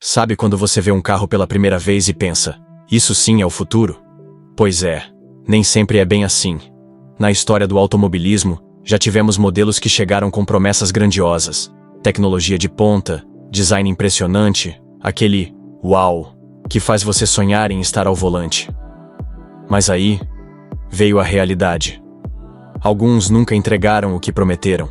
Sabe quando você vê um carro pela primeira vez e pensa, isso sim é o futuro? Pois é, nem sempre é bem assim. Na história do automobilismo, já tivemos modelos que chegaram com promessas grandiosas, tecnologia de ponta, design impressionante, aquele uau, que faz você sonhar em estar ao volante. Mas aí, veio a realidade. Alguns nunca entregaram o que prometeram,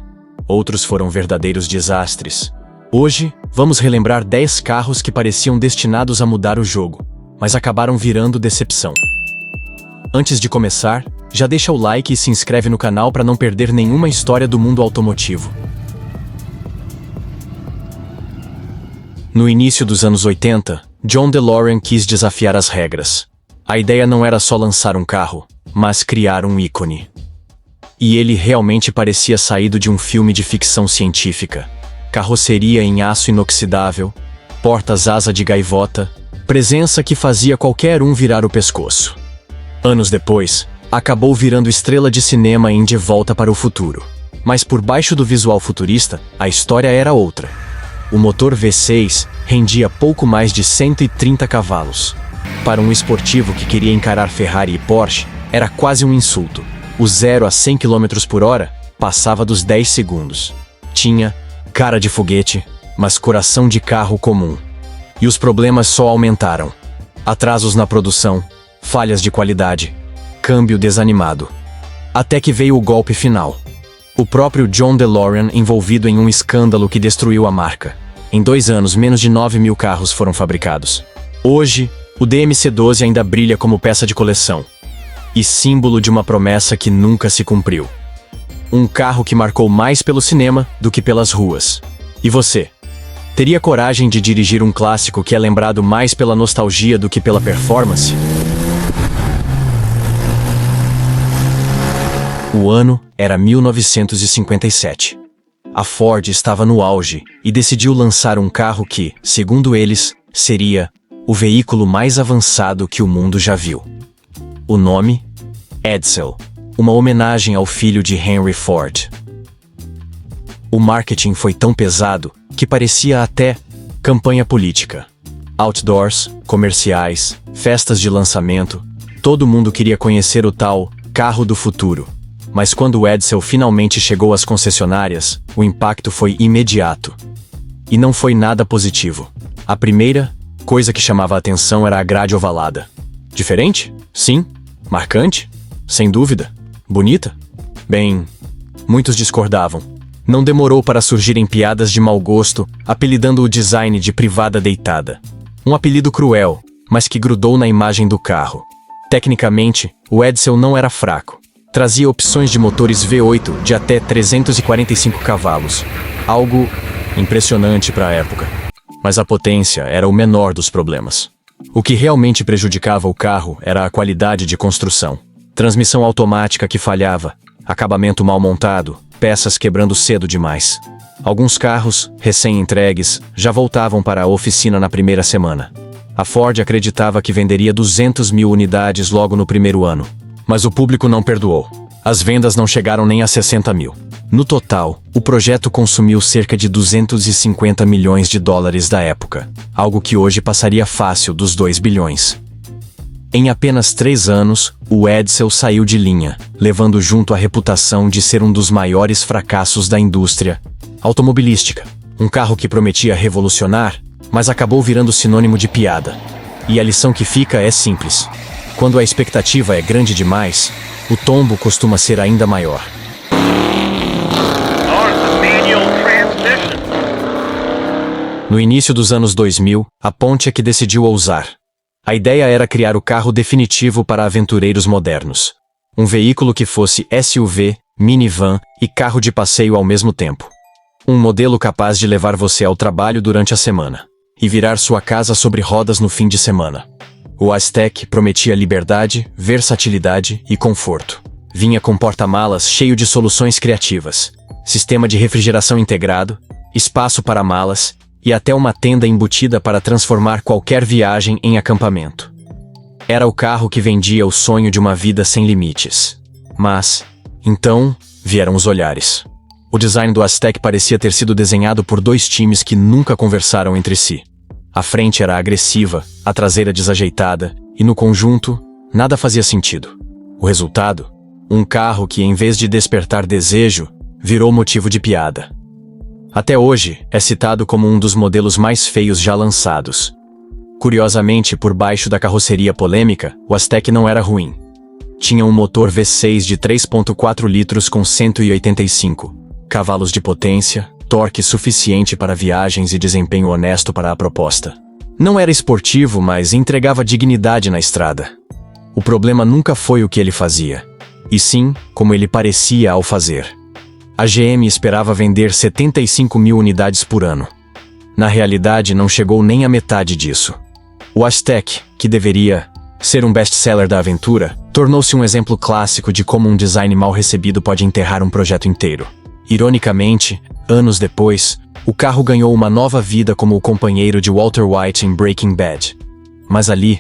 outros foram verdadeiros desastres. Hoje, vamos relembrar 10 carros que pareciam destinados a mudar o jogo, mas acabaram virando decepção. Antes de começar, já deixa o like e se inscreve no canal para não perder nenhuma história do mundo automotivo. No início dos anos 80, John DeLorean quis desafiar as regras. A ideia não era só lançar um carro, mas criar um ícone. E ele realmente parecia saído de um filme de ficção científica. Carroceria em aço inoxidável, portas-asa de gaivota, presença que fazia qualquer um virar o pescoço. Anos depois, acabou virando estrela de cinema em De Volta para o Futuro. Mas por baixo do visual futurista, a história era outra. O motor V6 rendia pouco mais de 130 cavalos. Para um esportivo que queria encarar Ferrari e Porsche, era quase um insulto. O 0 a 100 km por hora passava dos 10 segundos. Tinha cara de foguete, mas coração de carro comum. E os problemas só aumentaram. Atrasos na produção, falhas de qualidade, câmbio desanimado. Até que veio o golpe final. O próprio John DeLorean envolvido em um escândalo que destruiu a marca. Em 2 anos, menos de 9.000 carros foram fabricados. Hoje, o DMC-12 ainda brilha como peça de coleção. E símbolo de uma promessa que nunca se cumpriu. Um carro que marcou mais pelo cinema do que pelas ruas. E você? Teria coragem de dirigir um clássico que é lembrado mais pela nostalgia do que pela performance? O ano era 1957. A Ford estava no auge e decidiu lançar um carro que, segundo eles, seria o veículo mais avançado que o mundo já viu. O nome? Edsel, uma homenagem ao filho de Henry Ford. O marketing foi tão pesado que parecia até campanha política. Outdoors, comerciais, festas de lançamento, todo mundo queria conhecer o tal carro do futuro. Mas quando o Edsel finalmente chegou às concessionárias, o impacto foi imediato. E não foi nada positivo. A primeira coisa que chamava a atenção era a grade ovalada. Diferente? Sim. Marcante? Sem dúvida. Bonita? Bem, muitos discordavam. Não demorou para surgirem piadas de mau gosto, apelidando o design de privada deitada. Um apelido cruel, mas que grudou na imagem do carro. Tecnicamente, o Edsel não era fraco. Trazia opções de motores V8 de até 345 cavalos. Algo impressionante para a época. Mas a potência era o menor dos problemas. O que realmente prejudicava o carro era a qualidade de construção. Transmissão automática que falhava, acabamento mal montado, peças quebrando cedo demais. Alguns carros, recém-entregues, já voltavam para a oficina na primeira semana. A Ford acreditava que venderia 200.000 unidades logo no primeiro ano. Mas o público não perdoou. As vendas não chegaram nem a 60.000. No total, o projeto consumiu cerca de 250 milhões de dólares da época, algo que hoje passaria fácil dos 2 bilhões. Em apenas 3 anos, o Edsel saiu de linha, levando junto a reputação de ser um dos maiores fracassos da indústria automobilística. Um carro que prometia revolucionar, mas acabou virando sinônimo de piada. E a lição que fica é simples. Quando a expectativa é grande demais, o tombo costuma ser ainda maior. No início dos anos 2000, a Pontiac decidiu ousar. A ideia era criar o carro definitivo para aventureiros modernos. Um veículo que fosse SUV, minivan e carro de passeio ao mesmo tempo. Um modelo capaz de levar você ao trabalho durante a semana e virar sua casa sobre rodas no fim de semana. O Aztek prometia liberdade, versatilidade e conforto. Vinha com porta-malas cheio de soluções criativas, sistema de refrigeração integrado, espaço para malas e até uma tenda embutida para transformar qualquer viagem em acampamento. Era o carro que vendia o sonho de uma vida sem limites. Mas, então, vieram os olhares. O design do Aztek parecia ter sido desenhado por 2 times que nunca conversaram entre si. A frente era agressiva, a traseira desajeitada, e no conjunto, nada fazia sentido. O resultado? Um carro que, em vez de despertar desejo, virou motivo de piada. Até hoje, é citado como um dos modelos mais feios já lançados. Curiosamente, por baixo da carroceria polêmica, o Aztek não era ruim. Tinha um motor V6 de 3.4 litros com 185 cavalos de potência, torque suficiente para viagens e desempenho honesto para a proposta. Não era esportivo, mas entregava dignidade na estrada. O problema nunca foi o que ele fazia, e sim como ele parecia ao fazer. A GM esperava vender 75 mil unidades por ano. Na realidade, não chegou nem à metade disso. O Aztek, que deveria ser um best-seller da aventura, tornou-se um exemplo clássico de como um design mal recebido pode enterrar um projeto inteiro. Ironicamente, anos depois, o carro ganhou uma nova vida como o companheiro de Walter White em Breaking Bad. Mas ali,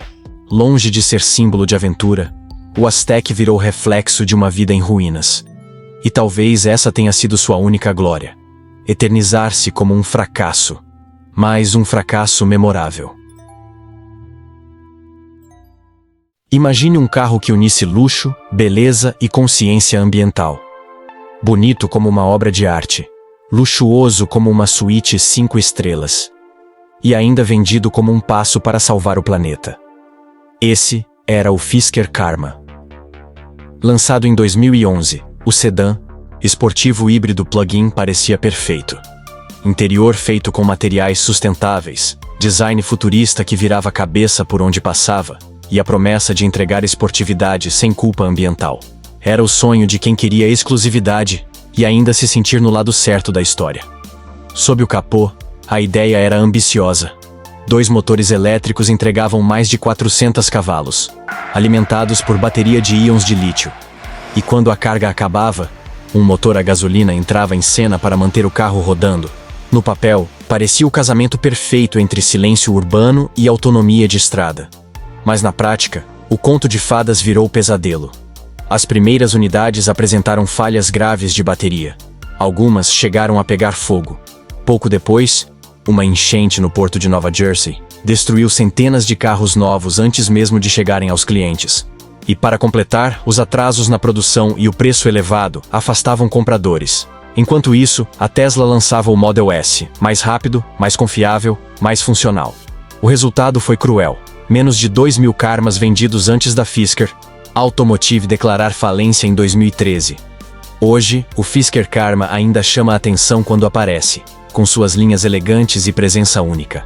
longe de ser símbolo de aventura, o Aztek virou reflexo de uma vida em ruínas. E talvez essa tenha sido sua única glória. Eternizar-se como um fracasso, mas um fracasso memorável. Imagine um carro que unisse luxo, beleza e consciência ambiental. Bonito como uma obra de arte, luxuoso como uma suíte 5 estrelas. E ainda vendido como um passo para salvar o planeta. Esse era o Fisker Karma. Lançado em 2011, o sedã, esportivo híbrido plug-in parecia perfeito. Interior feito com materiais sustentáveis, design futurista que virava a cabeça por onde passava, e a promessa de entregar esportividade sem culpa ambiental. Era o sonho de quem queria exclusividade e ainda se sentir no lado certo da história. Sob o capô, a ideia era ambiciosa. 2 motores elétricos entregavam mais de 400 cavalos, alimentados por bateria de íons de lítio. E quando a carga acabava, um motor a gasolina entrava em cena para manter o carro rodando. No papel, parecia o casamento perfeito entre silêncio urbano e autonomia de estrada. Mas na prática, o conto de fadas virou pesadelo. As primeiras unidades apresentaram falhas graves de bateria. Algumas chegaram a pegar fogo. Pouco depois, uma enchente no porto de Nova Jersey destruiu centenas de carros novos antes mesmo de chegarem aos clientes. E para completar, os atrasos na produção e o preço elevado afastavam compradores. Enquanto isso, a Tesla lançava o Model S, mais rápido, mais confiável, mais funcional. O resultado foi cruel. Menos de 2.000 Karmas vendidos antes da Fisker Automotive declarar falência em 2013. Hoje, o Fisker Karma ainda chama a atenção quando aparece, com suas linhas elegantes e presença única.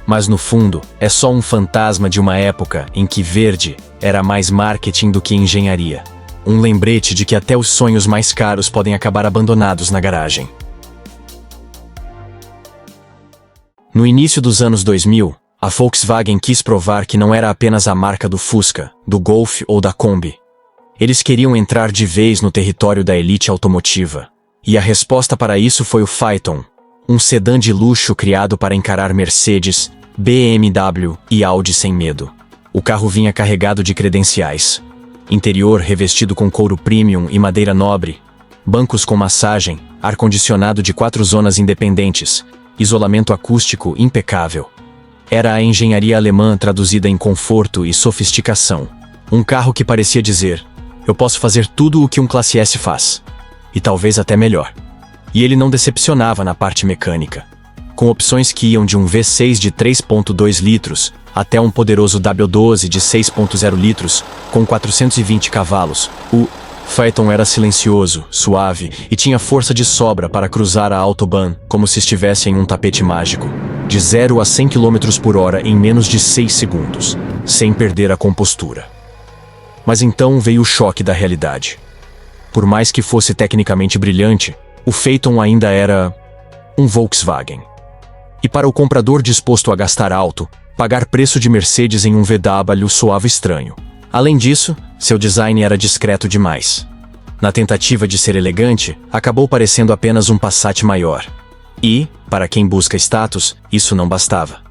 Mas no fundo, é só um fantasma de uma época em que verde era mais marketing do que engenharia. Um lembrete de que até os sonhos mais caros podem acabar abandonados na garagem. No início dos anos 2000, a Volkswagen quis provar que não era apenas a marca do Fusca, do Golf ou da Kombi. Eles queriam entrar de vez no território da elite automotiva. E a resposta para isso foi o Phaeton, um sedã de luxo criado para encarar Mercedes, BMW e Audi sem medo. O carro vinha carregado de credenciais. Interior revestido com couro premium e madeira nobre, bancos com massagem, ar-condicionado de 4 zonas independentes, isolamento acústico impecável. Era a engenharia alemã traduzida em conforto e sofisticação. Um carro que parecia dizer, eu posso fazer tudo o que um Classe S faz. E talvez até melhor. E ele não decepcionava na parte mecânica. Com opções que iam de um V6 de 3.2 litros até um poderoso W12 de 6.0 litros com 420 cavalos, o Phaeton era silencioso, suave e tinha força de sobra para cruzar a Autobahn como se estivesse em um tapete mágico, de 0 a 100 km por hora em menos de 6 segundos, sem perder a compostura. Mas então veio o choque da realidade. Por mais que fosse tecnicamente brilhante, o Phaeton ainda era um Volkswagen. E para o comprador disposto a gastar alto, pagar preço de Mercedes em um VW soava estranho. Além disso, seu design era discreto demais. Na tentativa de ser elegante, acabou parecendo apenas um Passat maior. E, para quem busca status, isso não bastava.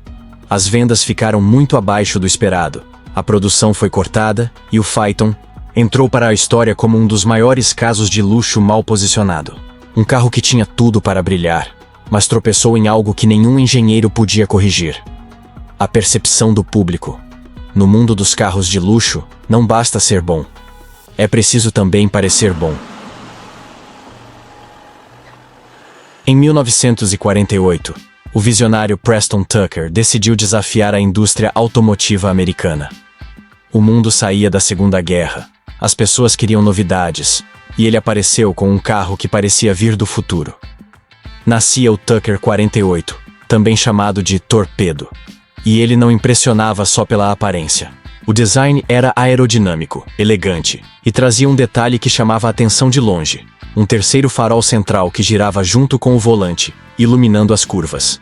As vendas ficaram muito abaixo do esperado, a produção foi cortada e o Phaeton entrou para a história como um dos maiores casos de luxo mal posicionado. Um carro que tinha tudo para brilhar, mas tropeçou em algo que nenhum engenheiro podia corrigir. A percepção do público. No mundo dos carros de luxo, não basta ser bom. É preciso também parecer bom. Em 1948, o visionário Preston Tucker decidiu desafiar a indústria automotiva americana. O mundo saía da Segunda Guerra, as pessoas queriam novidades, e ele apareceu com um carro que parecia vir do futuro. Nascia o Tucker 48, também chamado de Torpedo. E ele não impressionava só pela aparência. O design era aerodinâmico, elegante, e trazia um detalhe que chamava a atenção de longe: um terceiro farol central que girava junto com o volante, iluminando as curvas.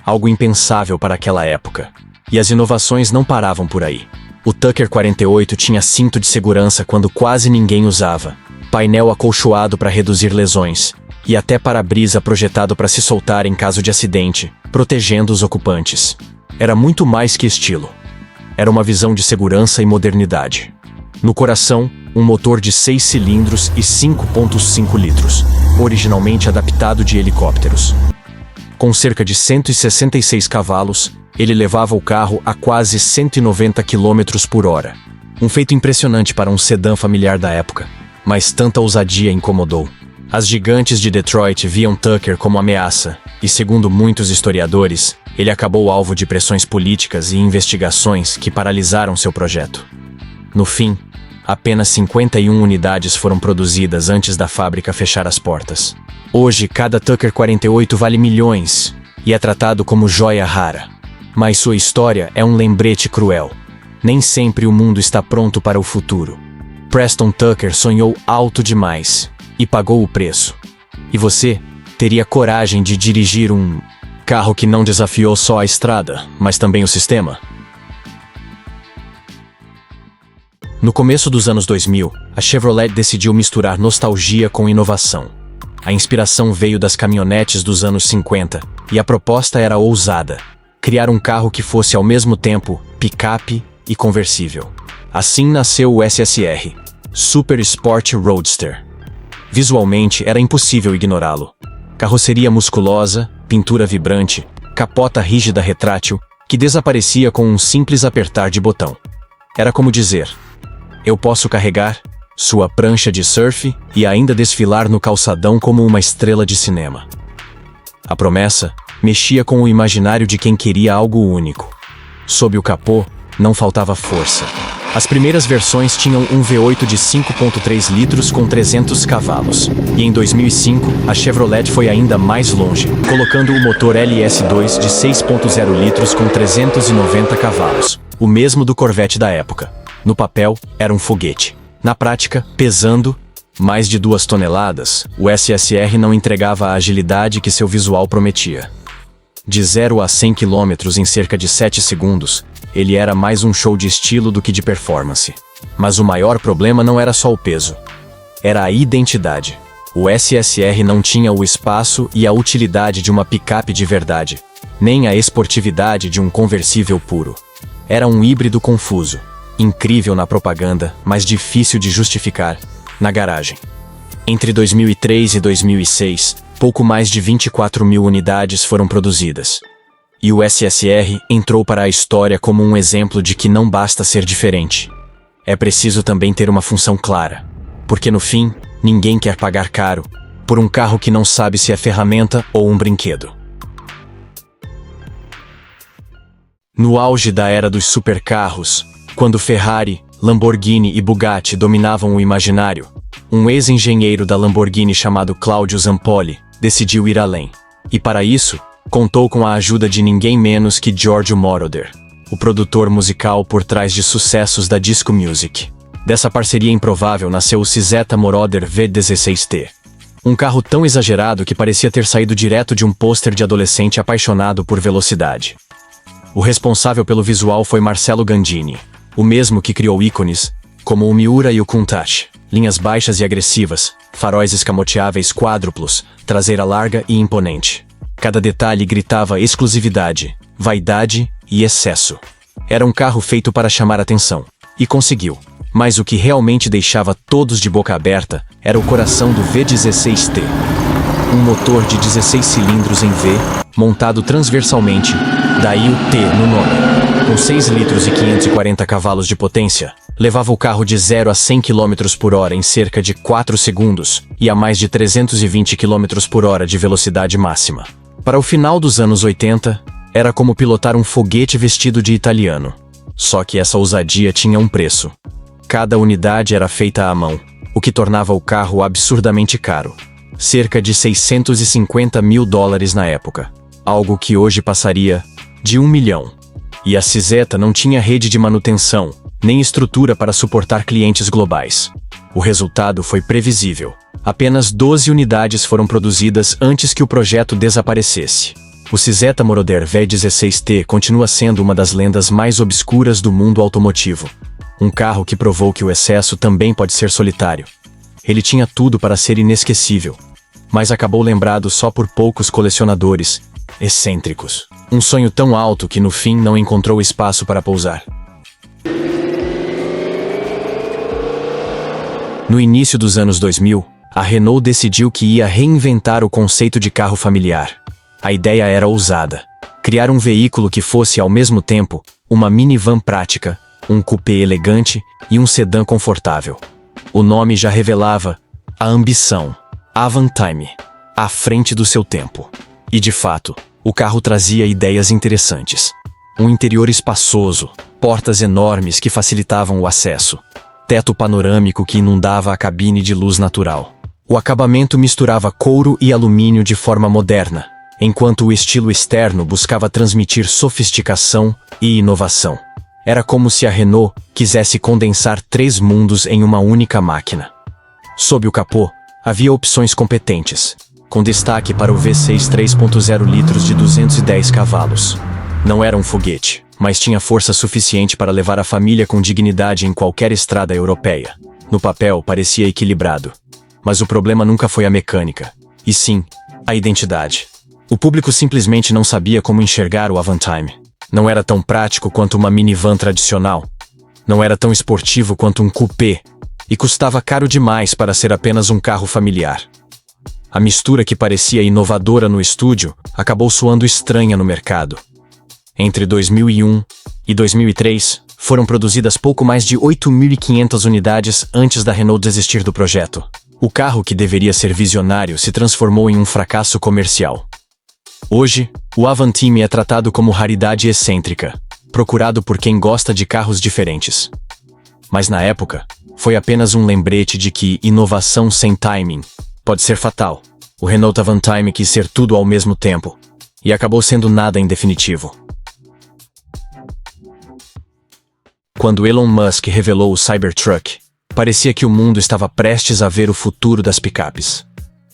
Algo impensável para aquela época. E as inovações não paravam por aí. O Tucker 48 tinha cinto de segurança quando quase ninguém usava, painel acolchoado para reduzir lesões, e até para-brisa projetado para se soltar em caso de acidente, protegendo os ocupantes. Era muito mais que estilo. Era uma visão de segurança e modernidade. No coração, um motor de 6 cilindros e 5,5 litros, originalmente adaptado de helicópteros. Com cerca de 166 cavalos, ele levava o carro a quase 190 km por hora. Um feito impressionante para um sedã familiar da época, mas tanta ousadia incomodou. As gigantes de Detroit viam Tucker como ameaça, e segundo muitos historiadores, ele acabou alvo de pressões políticas e investigações que paralisaram seu projeto. No fim, apenas 51 unidades foram produzidas antes da fábrica fechar as portas. Hoje, cada Tucker 48 vale milhões e é tratado como joia rara. Mas sua história é um lembrete cruel. Nem sempre o mundo está pronto para o futuro. Preston Tucker sonhou alto demais e pagou o preço. E você teria coragem de dirigir um carro que não desafiou só a estrada, mas também o sistema? No começo dos anos 2000, a Chevrolet decidiu misturar nostalgia com inovação. A inspiração veio das caminhonetes dos anos 50, e a proposta era ousada: criar um carro que fosse ao mesmo tempo picape e conversível. Assim nasceu o SSR, Super Sport Roadster. Visualmente era impossível ignorá-lo. Carroceria musculosa, pintura vibrante, capota rígida retrátil, que desaparecia com um simples apertar de botão. Era como dizer: eu posso carregar sua prancha de surf e ainda desfilar no calçadão como uma estrela de cinema. A promessa mexia com o imaginário de quem queria algo único. Sob o capô, não faltava força. As primeiras versões tinham um V8 de 5,3 litros com 300 cavalos. E em 2005, a Chevrolet foi ainda mais longe, colocando o motor LS2 de 6,0 litros com 390 cavalos, o mesmo do Corvette da época. No papel, era um foguete. Na prática, pesando mais de 2 toneladas, o SSR não entregava a agilidade que seu visual prometia. De 0 a 100 km em cerca de 7 segundos, ele era mais um show de estilo do que de performance. Mas o maior problema não era só o peso. Era a identidade. O SSR não tinha o espaço e a utilidade de uma picape de verdade, nem a esportividade de um conversível puro. Era um híbrido confuso, incrível na propaganda, mas difícil de justificar na garagem. Entre 2003 e 2006, pouco mais de 24 mil unidades foram produzidas. E o SSR entrou para a história como um exemplo de que não basta ser diferente. É preciso também ter uma função clara, porque no fim, ninguém quer pagar caro por um carro que não sabe se é ferramenta ou um brinquedo. No auge da era dos supercarros, quando Ferrari, Lamborghini e Bugatti dominavam o imaginário, um ex-engenheiro da Lamborghini chamado Claudio Zampoli decidiu ir além. E para isso, contou com a ajuda de ninguém menos que Giorgio Moroder, o produtor musical por trás de sucessos da disco music. Dessa parceria improvável nasceu o Cizeta Moroder V16T. Um carro tão exagerado que parecia ter saído direto de um pôster de adolescente apaixonado por velocidade. O responsável pelo visual foi Marcello Gandini, o mesmo que criou ícones como o Miura e o Countach, linhas baixas e agressivas, faróis escamoteáveis quádruplos, traseira larga e imponente. Cada detalhe gritava exclusividade, vaidade e excesso. Era um carro feito para chamar atenção. E conseguiu. Mas o que realmente deixava todos de boca aberta era o coração do V16T. Um motor de 16 cilindros em V, montado transversalmente, daí o T no nome. com 6 litros e 540 cavalos de potência, levava o carro de 0 a 100 km por hora em cerca de 4 segundos e a mais de 320 km por hora de velocidade máxima. Para o final dos anos 80, era como pilotar um foguete vestido de italiano. Só que essa ousadia tinha um preço. Cada unidade era feita à mão, o que tornava o carro absurdamente caro. Cerca de $650 mil na época. Algo que hoje passaria de 1 milhão. E a Cizeta não tinha rede de manutenção, nem estrutura para suportar clientes globais. O resultado foi previsível. Apenas 12 unidades foram produzidas antes que o projeto desaparecesse. O Cizeta Moroder V16T continua sendo uma das lendas mais obscuras do mundo automotivo. Um carro que provou que o excesso também pode ser solitário. Ele tinha tudo para ser inesquecível, mas acabou lembrado só por poucos colecionadores excêntricos. Um sonho tão alto que no fim não encontrou espaço para pousar. No início dos anos 2000, a Renault decidiu que ia reinventar o conceito de carro familiar. A ideia era ousada: criar um veículo que fosse ao mesmo tempo uma minivan prática, um coupé elegante e um sedã confortável. O nome já revelava a ambição: Avantime, à frente do seu tempo. E de fato, o carro trazia ideias interessantes. Um interior espaçoso, portas enormes que facilitavam o acesso, teto panorâmico que inundava a cabine de luz natural. O acabamento misturava couro e alumínio de forma moderna, enquanto o estilo externo buscava transmitir sofisticação e inovação. Era como se a Renault quisesse condensar 3 mundos em uma única máquina. Sob o capô, havia opções competentes, com destaque para o V6 3.0 litros de 210 cavalos. Não era um foguete, mas tinha força suficiente para levar a família com dignidade em qualquer estrada europeia. No papel, parecia equilibrado. Mas o problema nunca foi a mecânica, e sim, a identidade. O público simplesmente não sabia como enxergar o Avantime. Não era tão prático quanto uma minivan tradicional. Não era tão esportivo quanto um coupé. E custava caro demais para ser apenas um carro familiar. A mistura que parecia inovadora no estúdio acabou soando estranha no mercado. Entre 2001 e 2003, foram produzidas pouco mais de 8.500 unidades antes da Renault desistir do projeto. O carro que deveria ser visionário se transformou em um fracasso comercial. Hoje, o Avantime é tratado como raridade excêntrica, procurado por quem gosta de carros diferentes. Mas na época, foi apenas um lembrete de que inovação sem timing pode ser fatal. O Renault Avantime quis ser tudo ao mesmo tempo, e acabou sendo nada em definitivo. Quando Elon Musk revelou o Cybertruck, parecia que o mundo estava prestes a ver o futuro das picapes.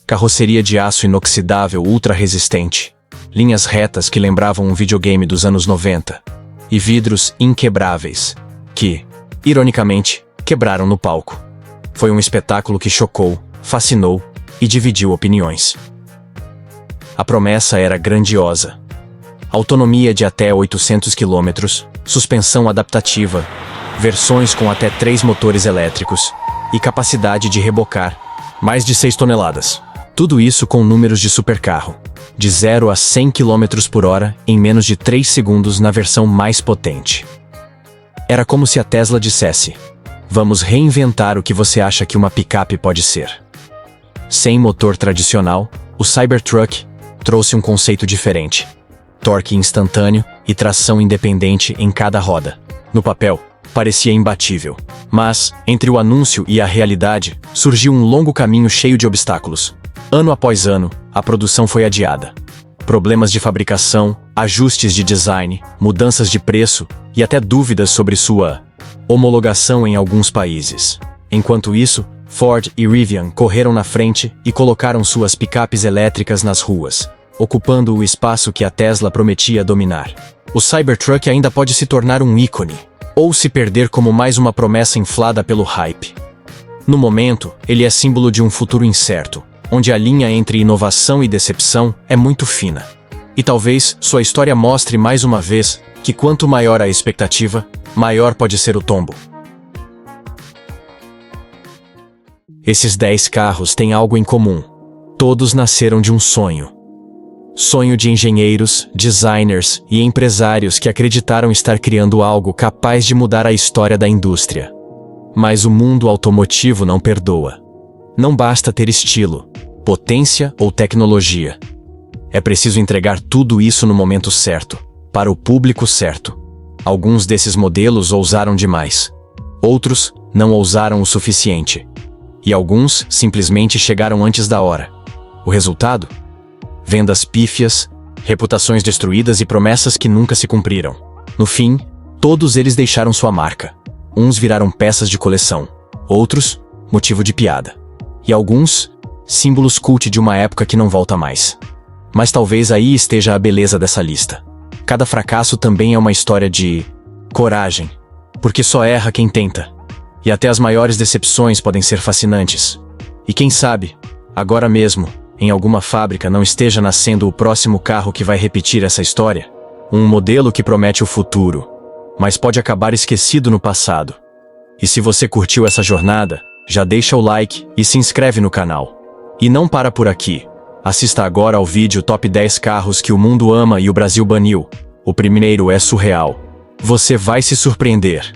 Carroceria de aço inoxidável ultra resistente, linhas retas que lembravam um videogame dos anos 90, e vidros inquebráveis, que, ironicamente, quebraram no palco. Foi um espetáculo que chocou, fascinou e dividiu opiniões. A promessa era grandiosa. Autonomia de até 800 km, suspensão adaptativa, versões com até 3 motores elétricos e capacidade de rebocar mais de 6 toneladas. Tudo isso com números de supercarro, de 0 a 100 km por hora em menos de 3 segundos na versão mais potente. Era como se a Tesla dissesse: vamos reinventar o que você acha que uma picape pode ser. Sem motor tradicional, o Cybertruck trouxe um conceito diferente: torque instantâneo e tração independente em cada roda. No papel, parecia imbatível. Mas, entre o anúncio e a realidade, surgiu um longo caminho cheio de obstáculos. Ano após ano, a produção foi adiada. Problemas de fabricação, ajustes de design, mudanças de preço e até dúvidas sobre sua homologação em alguns países. Enquanto isso, Ford e Rivian correram na frente e colocaram suas picapes elétricas nas ruas, ocupando o espaço que a Tesla prometia dominar. O Cybertruck ainda pode se tornar um ícone, ou se perder como mais uma promessa inflada pelo hype. No momento, ele é símbolo de um futuro incerto, onde a linha entre inovação e decepção é muito fina. E talvez sua história mostre mais uma vez que quanto maior a expectativa, maior pode ser o tombo. Esses 10 carros têm algo em comum. Todos nasceram de um sonho. Sonho de engenheiros, designers e empresários que acreditaram estar criando algo capaz de mudar a história da indústria. Mas o mundo automotivo não perdoa. Não basta ter estilo, potência ou tecnologia. É preciso entregar tudo isso no momento certo, para o público certo. Alguns desses modelos ousaram demais. Outros não ousaram o suficiente. E alguns simplesmente chegaram antes da hora. O resultado? Vendas pífias, reputações destruídas e promessas que nunca se cumpriram. No fim, todos eles deixaram sua marca. Uns viraram peças de coleção, outros, motivo de piada. E alguns, símbolos cult de uma época que não volta mais. Mas talvez aí esteja a beleza dessa lista. Cada fracasso também é uma história de coragem, porque só erra quem tenta. E até as maiores decepções podem ser fascinantes. E quem sabe, agora mesmo, em alguma fábrica não esteja nascendo o próximo carro que vai repetir essa história? Um modelo que promete o futuro, mas pode acabar esquecido no passado. E se você curtiu essa jornada, já deixa o like e se inscreve no canal. E não para por aqui. Assista agora ao vídeo Top 10 carros que o mundo ama e o Brasil baniu. O primeiro é surreal. Você vai se surpreender.